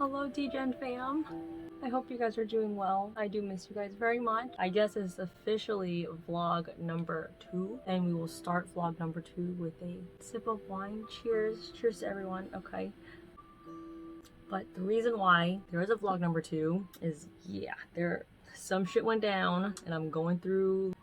Hello DGen fam. I hope you guys are doing well. I do miss you guys very much. I guess it's officially vlog number 2 and we will start vlog number 2 with a sip of wine. Cheers. Cheers to everyone. Okay. But the reason why there is a vlog number 2 is, some shit went down and I'm going through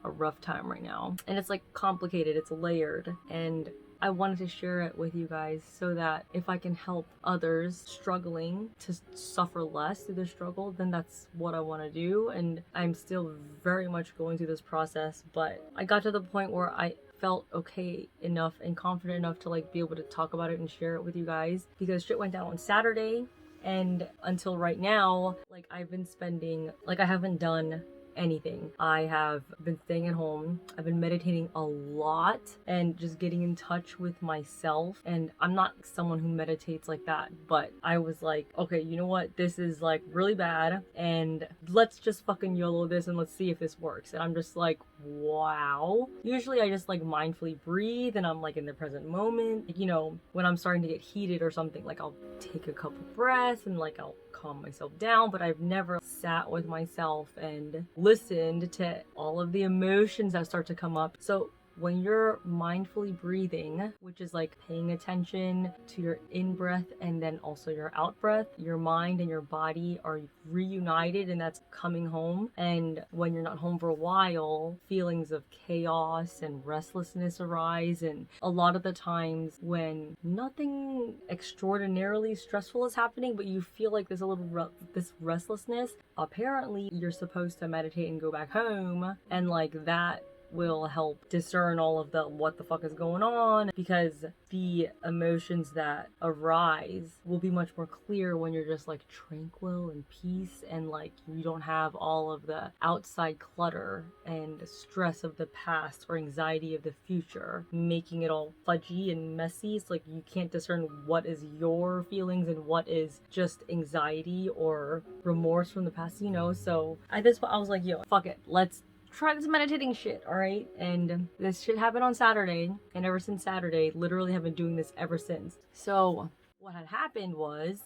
a rough time right now. And it's like complicated, it's layered, and I wanted to share it with you guys so that if I can help others struggling to suffer less through their struggle, then that's what I want to do. And I'm still very much going through this process, but I got to the point where I felt okay enough and confident enough to like be able to talk about it and share it with you guys, because shit went down on Saturday, and until right now, like I've been spending, like I haven't done anything. I have been staying at home. I've been meditating a lot and just getting in touch with myself. And I'm not someone who meditates like that, but I was like, okay, you know what? This is like really bad and let's just fucking YOLO this and let's see if this works. And I'm just like, wow. Usually I just like mindfully breathe and I'm like in the present moment. You know, when I'm starting to get heated or something, like I'll take a couple breaths and like I'll calm myself down, but I've never sat with myself and listened to all of the emotions that start to come up. So when you're mindfully breathing, which is like paying attention to your in breath and then also your out breath, your mind and your body are reunited, and that's coming home. And when you're not home for a while, feelings of chaos and restlessness arise. And a lot of the times when nothing extraordinarily stressful is happening, but you feel like there's a little this restlessness, apparently you're supposed to meditate and go back home, and like that will help discern all of the what the fuck is going on, because the emotions that arise will be much more clear when you're just like tranquil and peace, and like you don't have all of the outside clutter and stress of the past or anxiety of the future making it all fudgy and messy. It's like you can't discern what is your feelings and what is just anxiety or remorse from the past, you know. So at this point I was like, yo, fuck it, let's try this meditating shit, all right? And this shit happened on Saturday, and ever since Saturday, literally have been doing this ever since. So what had happened was,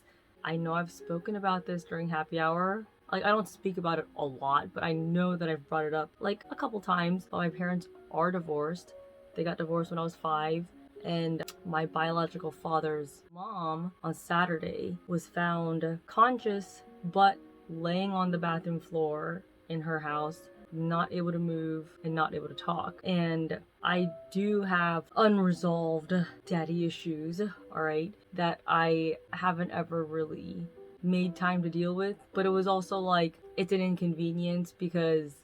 I know I've spoken about this during happy hour. Like, I don't speak about it a lot, but I know that I've brought it up like a couple times. But my parents are divorced. They got divorced when I was 5. And my biological father's mom on Saturday was found conscious, but laying on the bathroom floor in her house, not able to move and not able to talk. And I do have unresolved daddy issues, all right, that I haven't ever really made time to deal with. But it was also like, it's an inconvenience because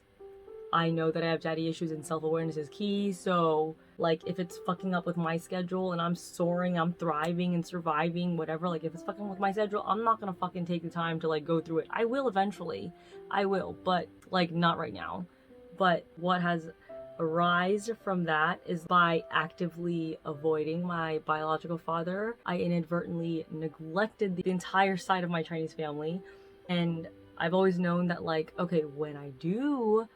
I know that I have daddy issues and self-awareness is key. So like if it's fucking up with my schedule and I'm soaring, I'm thriving and surviving, whatever, like if it's fucking with my schedule, I'm not gonna fucking take the time to like go through it. I will eventually, I will, but like not right now. But what has arisen from that is by actively avoiding my biological father, I inadvertently neglected the entire side of my Chinese family. And I've always known that like, okay, when I do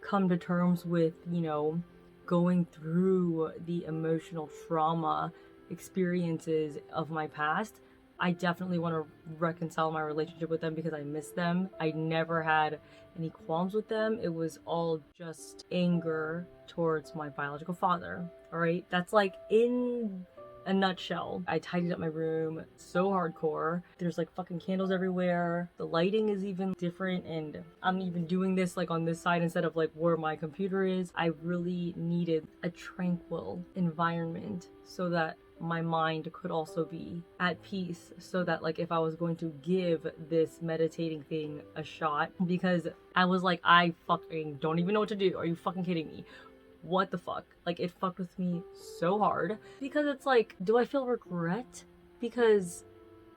come to terms with, you know, going through the emotional trauma experiences of my past, I definitely want to reconcile my relationship with them because I miss them. I never had any qualms with them. It was all just anger towards my biological father. All right, that's like in a nutshell. I tidied up my room so hardcore. There's like fucking candles everywhere. The lighting is even different, and I'm even doing this like on this side instead of like where my computer is. I really needed a tranquil environment so that my mind could also be at peace, so that like if I was going to give this meditating thing a shot, because I was like, I fucking don't even know what to do. Are you fucking kidding me? What the fuck? Like, it fucked with me so hard, because it's like, do I feel regret because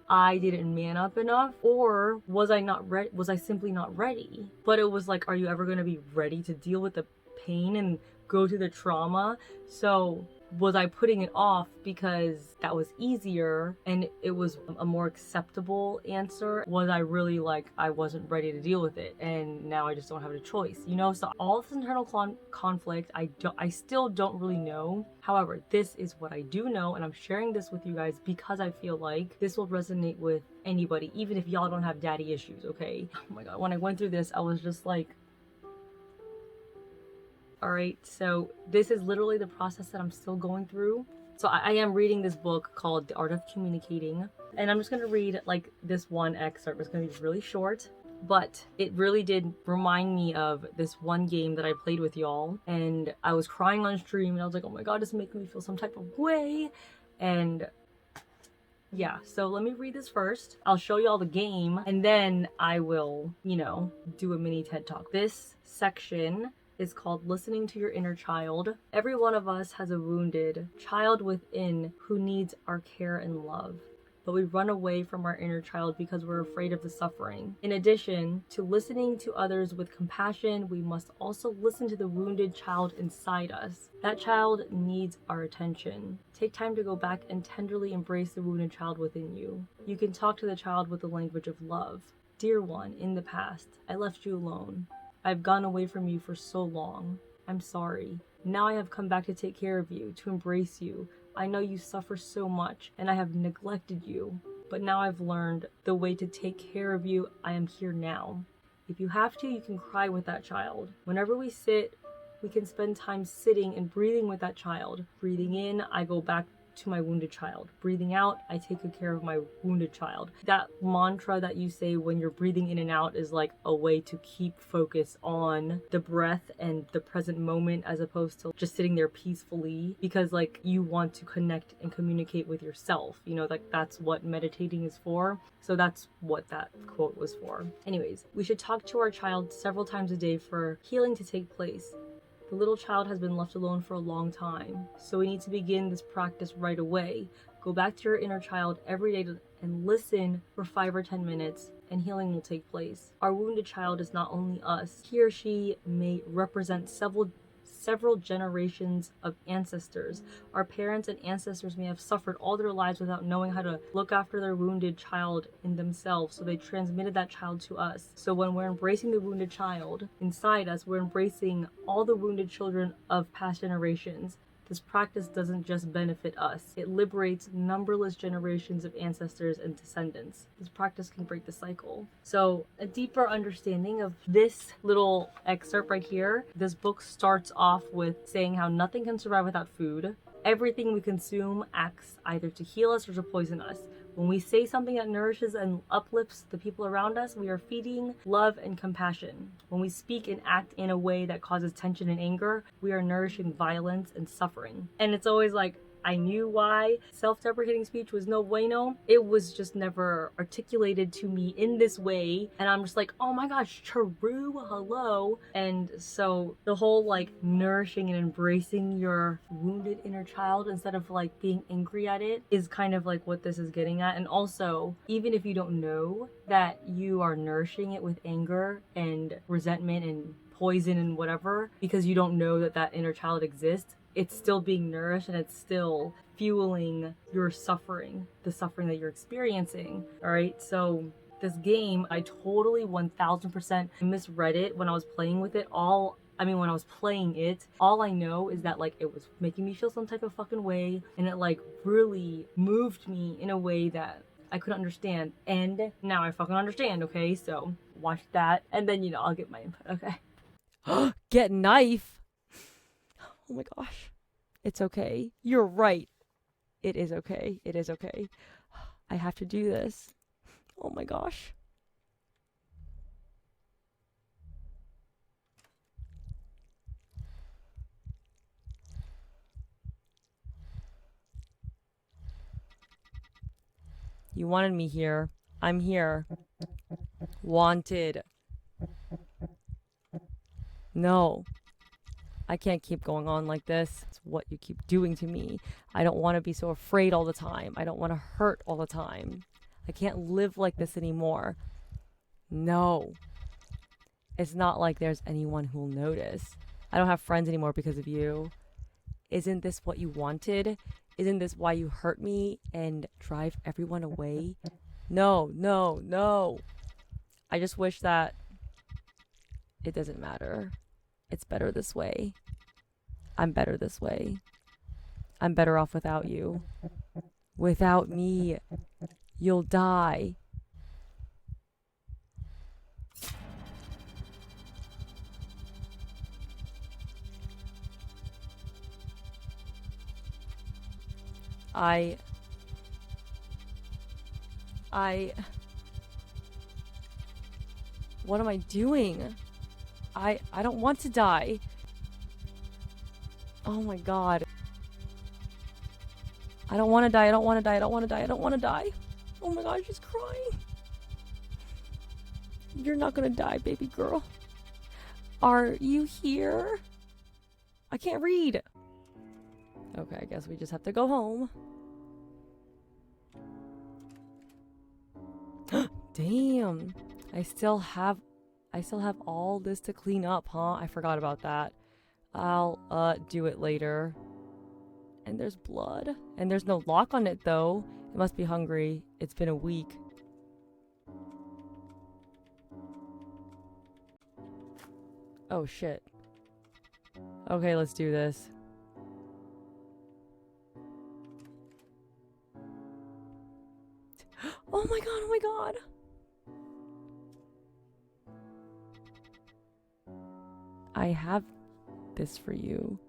I didn't man up enough, or was I not ready? Was I simply not ready? But it was like, are you ever going to be ready to deal with the pain and go through the trauma? So was I putting it off because that was easier and it was a more acceptable answer? Was I really like, I wasn't ready to deal with it and now I just don't have a choice, you know? So all this internal conflict, I still don't really know. However, this is what I do know, and I'm sharing this with you guys because I feel like this will resonate with anybody, even if y'all don't have daddy issues, okay? Oh my god, when I went through this, I was just like, alright, so this is literally the process that I'm still going through. So I am reading this book called The Art of Communicating, and I'm just gonna read like this one excerpt. It's gonna be really short, but it really did remind me of this one game that I played with y'all, and I was crying on stream and I was like, oh my god, this is making me feel some type of way. And yeah, so let me read this first. I'll show you all the game and then I will, you know, do a mini TED Talk. This section is called Listening to Your Inner Child. Every one of us has a wounded child within who needs our care and love, but we run away from our inner child because we're afraid of the suffering. In addition to listening to others with compassion, we must also listen to the wounded child inside us. That child needs our attention. Take time to go back and tenderly embrace the wounded child within you. You can talk to the child with the language of love. Dear one, in the past, I left you alone. I've gone away from you for so long. I'm sorry. Now I have come back to take care of you, to embrace you. I know you suffer so much, and I have neglected you. But now I've learned the way to take care of you. I am here now. If you have to, you can cry with that child. Whenever we sit, we can spend time sitting and breathing with that child. Breathing in, I go back to my wounded child. Breathing out, I take good care of my wounded child. That mantra that you say when you're breathing in and out is like a way to keep focus on the breath and the present moment as opposed to just sitting there peacefully, because like you want to connect and communicate with yourself, you know, like that's what meditating is for. So that's what that quote was for. Anyways, we should talk to our child several times a day for healing to take place. The little child has been left alone for a long time, so we need to begin this practice right away. Go back to your inner child every day and listen for 5 or 10 minutes, and healing will take place. Our wounded child is not only us. He or she may represent several generations of ancestors. Our parents and ancestors may have suffered all their lives without knowing how to look after their wounded child in themselves, so they transmitted that child to us. So when we're embracing the wounded child inside us, we're embracing all the wounded children of past generations. This practice doesn't just benefit us, it liberates numberless generations of ancestors and descendants. This practice can break the cycle. So a deeper understanding of this little excerpt right here, this book starts off with saying how nothing can survive without food. Everything we consume acts either to heal us or to poison us. When we say something that nourishes and uplifts the people around us, we are feeding love and compassion. When we speak and act in a way that causes tension and anger, we are nourishing violence and suffering. And it's always like, I knew why self-deprecating speech was no bueno. It was just never articulated to me in this way. And I'm just like, oh my gosh, true, hello. And so the whole like nourishing and embracing your wounded inner child instead of like being angry at it is kind of like what this is getting at. And also, even if you don't know that you are nourishing it with anger and resentment and poison and whatever, because you don't know that that inner child exists, it's still being nourished and it's still fueling your suffering, the suffering that you're experiencing. All right, so this game, I totally 1000% misread it when I was playing with it. When I was playing it, all I know is that like it was making me feel some type of fucking way, and it like really moved me in a way that I couldn't understand. And now I fucking understand, okay? So watch that and then, you know, I'll get my input, okay? Get knife? Oh my gosh. It's okay. You're right. It is okay. It is okay. I have to do this. Oh my gosh. You wanted me here. I'm here. Wanted. No. I can't keep going on like this. It's what you keep doing to me. I don't want to be so afraid all the time. I don't want to hurt all the time. I can't live like this anymore. No. It's not like there's anyone who'll notice. I don't have friends anymore because of you. Isn't this what you wanted? Isn't this why you hurt me and drive everyone away? No, no, no. I just wish that it doesn't matter. It's better this way. I'm better this way. I'm better off without you. Without me, you'll die. What am I doing? I don't want to die. Oh my god. I don't want to die. I don't want to die. I don't want to die. I don't want to die. Oh my god, she's crying. You're not gonna die, baby girl. Are you here? I can't read. Okay, I guess we just have to go home. Damn. I still have all this to clean up, huh? I forgot about that. I'll do it later. And there's blood. And there's no lock on it though. It must be hungry. It's been a week. Oh shit. Okay, let's do this. Oh my god, oh my god. I have this for you.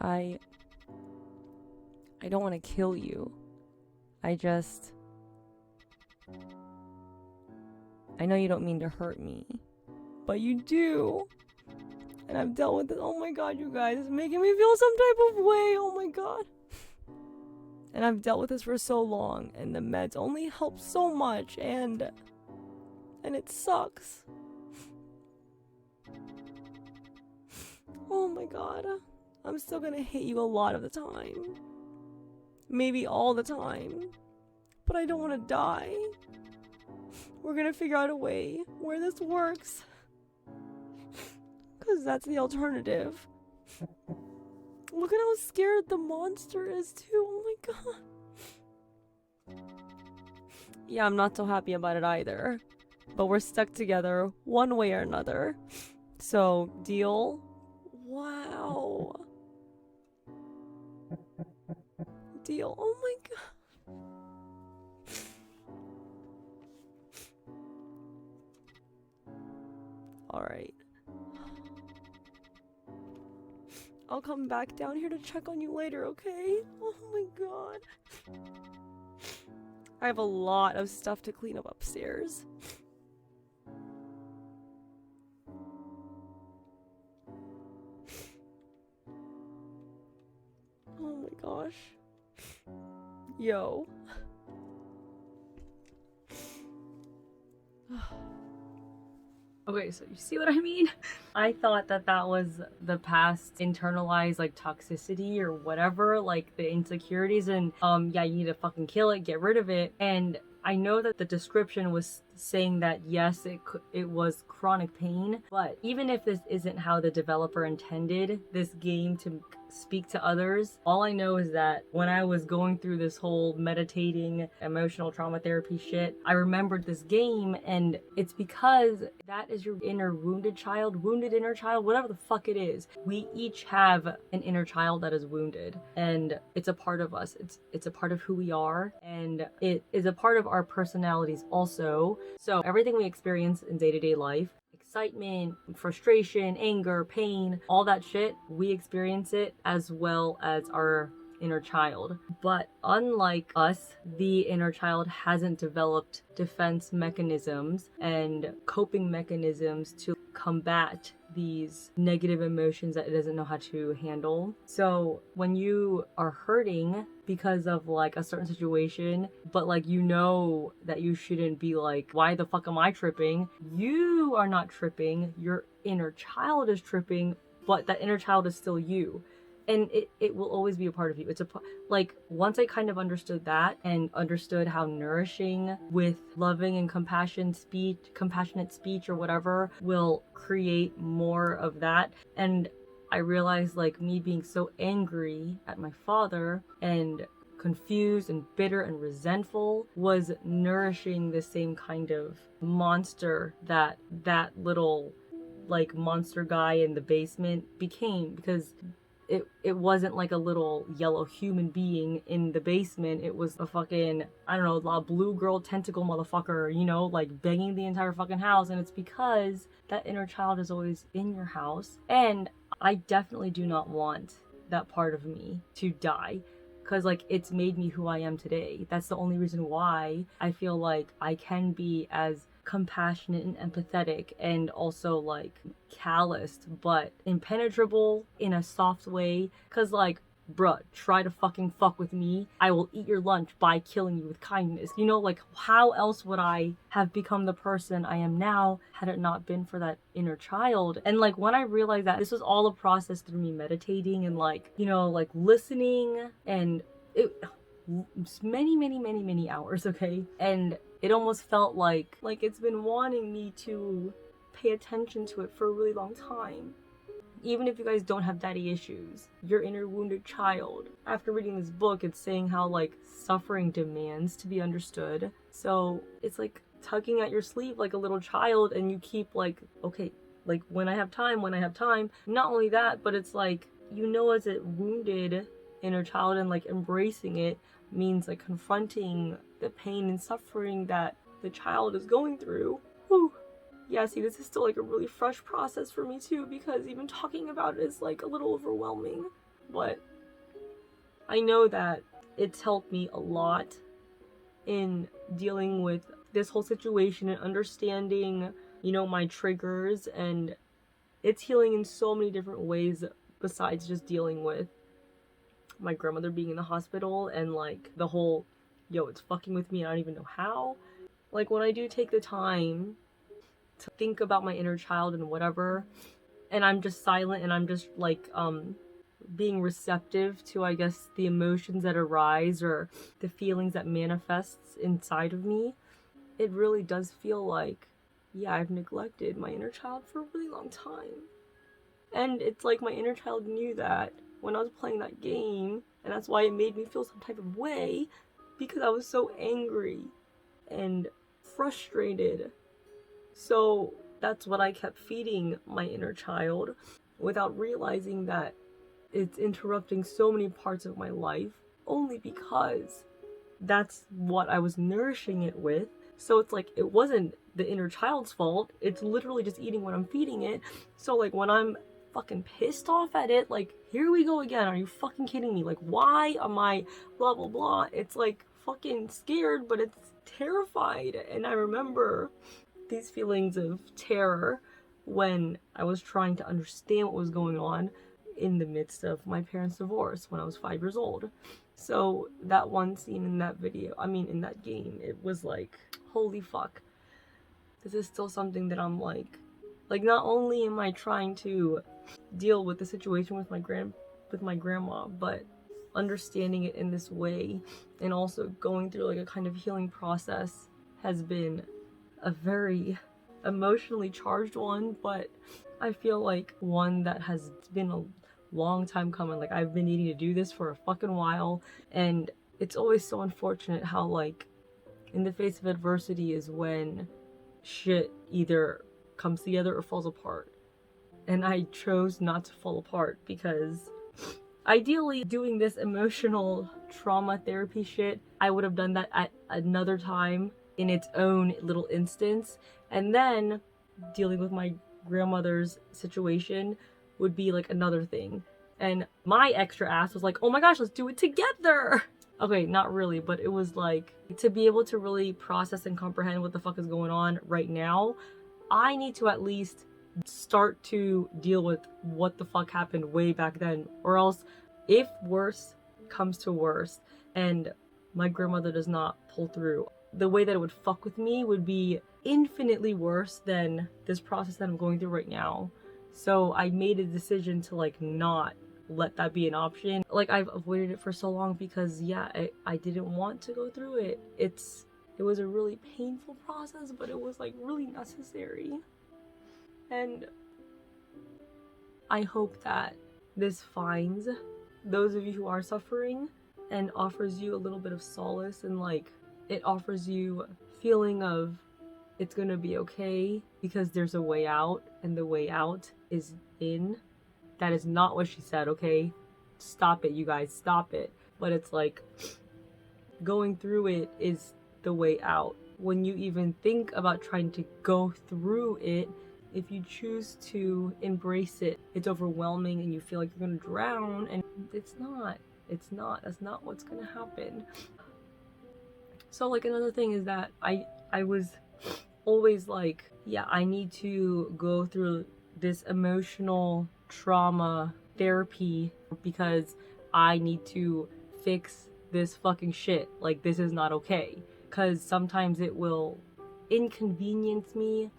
I don't want to kill you. I know you don't mean to hurt me, but you do. And I've dealt with this. Oh my god, you guys, it's making me feel some type of way. Oh my god. And I've dealt with this for so long, and the meds only help so much, and it sucks. Oh my god. I'm still gonna hate you a lot of the time. Maybe all the time. But I don't want to die. We're gonna figure out a way where this works. Because that's the alternative. Look at how scared the monster is too. Oh my god. Yeah, I'm not so happy about it either. But we're stuck together one way or another. So, deal? Wow. Deal. Oh my god. Alright. I'll come back down here to check on you later, okay? Oh my god. I have a lot of stuff to clean up upstairs. Oh my gosh. Yo. Okay, so you see what I mean? I thought that was the past internalized like toxicity or whatever, like the insecurities, and yeah, you need to fucking kill it, get rid of it. And I know that the description was saying that yes, it was chronic pain, but even if this isn't how the developer intended this game to speak to others, all I know is that when I was going through this whole meditating emotional trauma therapy shit, I remembered this game, and it's because that is your inner wounded inner child, whatever the fuck it is. We each have an inner child that is wounded, and it's a part of us. It's a part of who we are, and it is a part of our personalities also. So everything we experience in day-to-day life, excitement, frustration, anger, pain, all that shit, we experience it as well as our inner child. But unlike us, the inner child hasn't developed defense mechanisms and coping mechanisms to combat these negative emotions that it doesn't know how to handle. So when you are hurting because of like a certain situation, but like you know that you shouldn't be like, why the fuck am I tripping? You are not tripping, your inner child is tripping, but that inner child is still you. and it will always be a part of you. It's like, once I kind of understood that and understood how nourishing with loving and compassionate speech or whatever will create more of that. And I realized, like, me being so angry at my father and confused and bitter and resentful was nourishing the same kind of monster that little, like, monster guy in the basement became, because it wasn't like a little yellow human being in the basement. It was a fucking, I don't know, a blue girl tentacle motherfucker, you know, like banging the entire fucking house. And it's because that inner child is always in your house. And I definitely do not want that part of me to die, because, like, it's made me who I am today. That's the only reason why I feel like I can be as compassionate and empathetic and also, like, calloused but impenetrable in a soft way. Because, like, bruh, try to fucking fuck with me, I will eat your lunch by killing you with kindness. You know, like, how else would I have become the person I am now had it not been for that inner child? And, like, when I realized that this was all a process through me meditating and, like, you know, like, listening, and it many hours, okay? And it almost felt like it's been wanting me to pay attention to it for a really long time. Even if you guys don't have daddy issues, your inner wounded child. After reading this book, it's saying how, like, suffering demands to be understood. So it's like tugging at your sleeve like a little child, and you keep, like, okay, like, when I have time. Not only that, but it's like, you know, as a wounded inner child, and, like, embracing it means, like, confronting the pain and suffering that the child is going through. Whew. Yeah, see, this is still, like, a really fresh process for me too, because even talking about it is, like, a little overwhelming. But I know that it's helped me a lot in dealing with this whole situation and understanding, you know, my triggers, and it's healing in so many different ways besides just dealing with my grandmother being in the hospital and, like, the whole, yo, it's fucking with me and I don't even know how. Like, when I do take the time to think about my inner child and whatever, and I'm just silent and I'm just, like, being receptive to, I guess, the emotions that arise or the feelings that manifests inside of me, it really does feel like, yeah, I've neglected my inner child for a really long time. And it's like my inner child knew that when I was playing that game, and that's why it made me feel some type of way, because I was so angry and frustrated. So that's what I kept feeding my inner child without realizing that it's interrupting so many parts of my life, only because that's what I was nourishing it with. So it's like, it wasn't the inner child's fault. It's literally just eating what I'm feeding it. So, like, when I'm fucking pissed off at it, like, here we go again, are you fucking kidding me? Like, why am I blah blah blah? It's like fucking scared, but it's terrified. And I remember these feelings of terror when I was trying to understand what was going on in the midst of my parents' divorce when I was 5 years old. So that one scene in that in that game, it was like, holy fuck, this is still something that I'm like, not only am I trying to deal with the situation with my grandma, but understanding it in this way and also going through, like, a kind of healing process has been a very emotionally charged one, but I feel like one that has been a long time coming. Like, I've been needing to do this for a fucking while, and it's always so unfortunate how, like, in the face of adversity is when shit either comes together or falls apart. And I chose not to fall apart, because ideally, doing this emotional trauma therapy shit, I would have done that at another time in its own little instance, and then dealing with my grandmother's situation would be, like, another thing. And my extra ass was like, oh my gosh, let's do it together. Okay, not really, but it was like, to be able to really process and comprehend what the fuck is going on right now, I need to at least start to deal with what the fuck happened way back then, or else, if worse comes to worse and my grandmother does not pull through, the way that it would fuck with me would be infinitely worse than this process that I'm going through right now. So I made a decision to, like, not let that be an option. Like, I've avoided it for so long because yeah, I didn't want to go through it. It was a really painful process, but it was like really necessary. And I hope that this finds those of you who are suffering and offers you a little bit of solace, and like it offers you a feeling of it's gonna be okay because there's a way out, and the way out is in. That is not what she said, okay? Stop it, you guys, stop it. But it's like going through it is the way out. When you even think about trying to go through it, if you choose to embrace it, it's overwhelming and you feel like you're gonna drown, and it's not. That's not what's gonna happen. So like another thing is that I was always like, yeah, I need to go through this emotional trauma therapy because I need to fix this fucking shit. Like, this is not okay. Because sometimes it will inconvenience me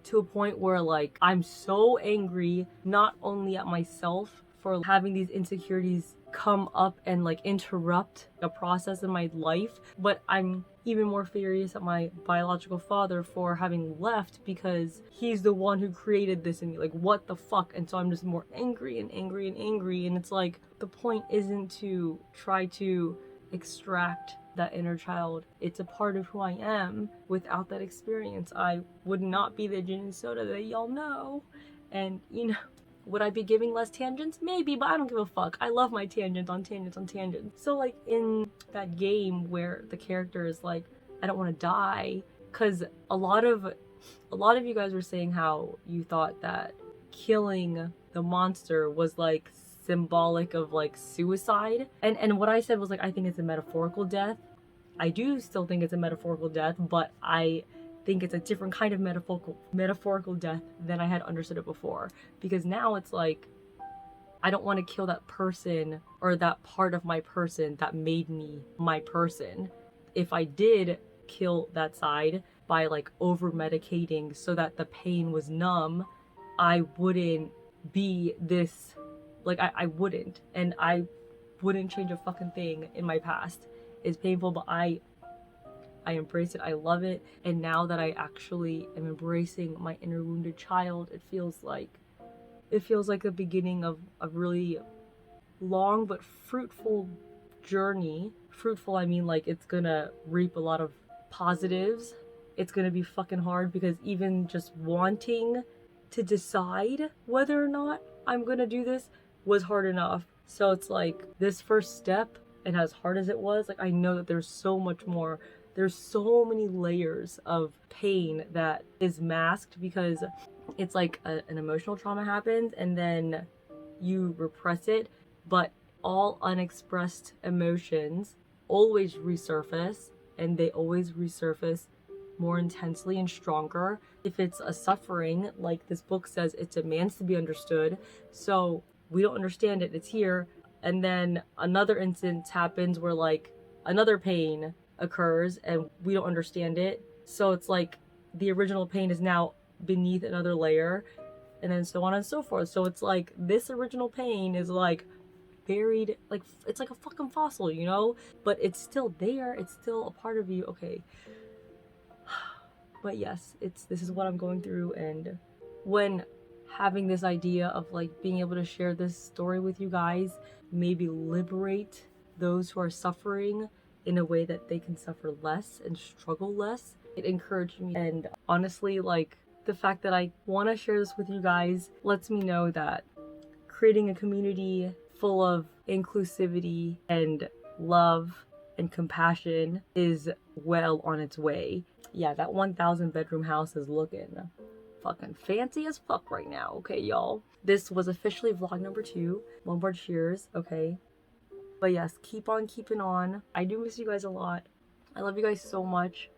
to a point where like I'm so angry, not only at myself for having these insecurities come up and like interrupt a process in my life, but I'm even more furious at my biological father for having left because he's the one who created this in me. Like, what the fuck? And so I'm just more angry and angry and angry, and it's like the point isn't to try to extract that inner child. It's a part of who I am. Without that experience, I would not be the gin and soda that y'all know. And you know, would I be giving less tangents? Maybe, but I don't give a fuck. I love my tangents on tangents on tangents. So like in that game where the character is like, I don't want to die, because a lot of you guys were saying how you thought that killing the monster was like symbolic of like suicide, and what I said was like, I think it's a metaphorical death. I do still think it's a metaphorical death, but I think it's a different kind of metaphorical death than I had understood it before, because now it's like I don't want to kill that person or that part of my person that made me my person. If I did kill that side by like over medicating so that the pain was numb, I wouldn't be this, like I wouldn't, and I wouldn't change a fucking thing in my past. It's painful, but I embrace it, I love it, and now that I actually am embracing my inner wounded child, it feels like the beginning of a really long but fruitful journey. Fruitful, I mean like it's gonna reap a lot of positives. It's gonna be fucking hard because even just wanting to decide whether or not I'm gonna do this was hard enough. So it's like this first step, and as hard as it was, like I know that there's so much more. There's so many layers of pain that is masked because it's like an emotional trauma happens and then you repress it, but all unexpressed emotions always resurface, and they always resurface more intensely and stronger. If it's a suffering, like this book says, it demands to be understood. So we don't understand it, it's here, and then another instance happens where like another pain occurs and we don't understand it. So it's like the original pain is now beneath another layer, and then so on and so forth. So it's like this original pain is like buried, like it's like a fucking fossil, you know? But it's still there, it's still a part of you, okay? But yes, this is what I'm going through, and when having this idea of like being able to share this story with you guys, maybe liberate those who are suffering in a way that they can suffer less and struggle less, it encouraged me. And honestly, like the fact that I want to share this with you guys lets me know that creating a community full of inclusivity and love and compassion is well on its way. Yeah, that 1,000 bedroom house is looking fucking fancy as fuck right now, okay, y'all? This was officially vlog number 2. One more cheers, okay? But yes, keep on keeping on. I do miss you guys a lot. I love you guys so much.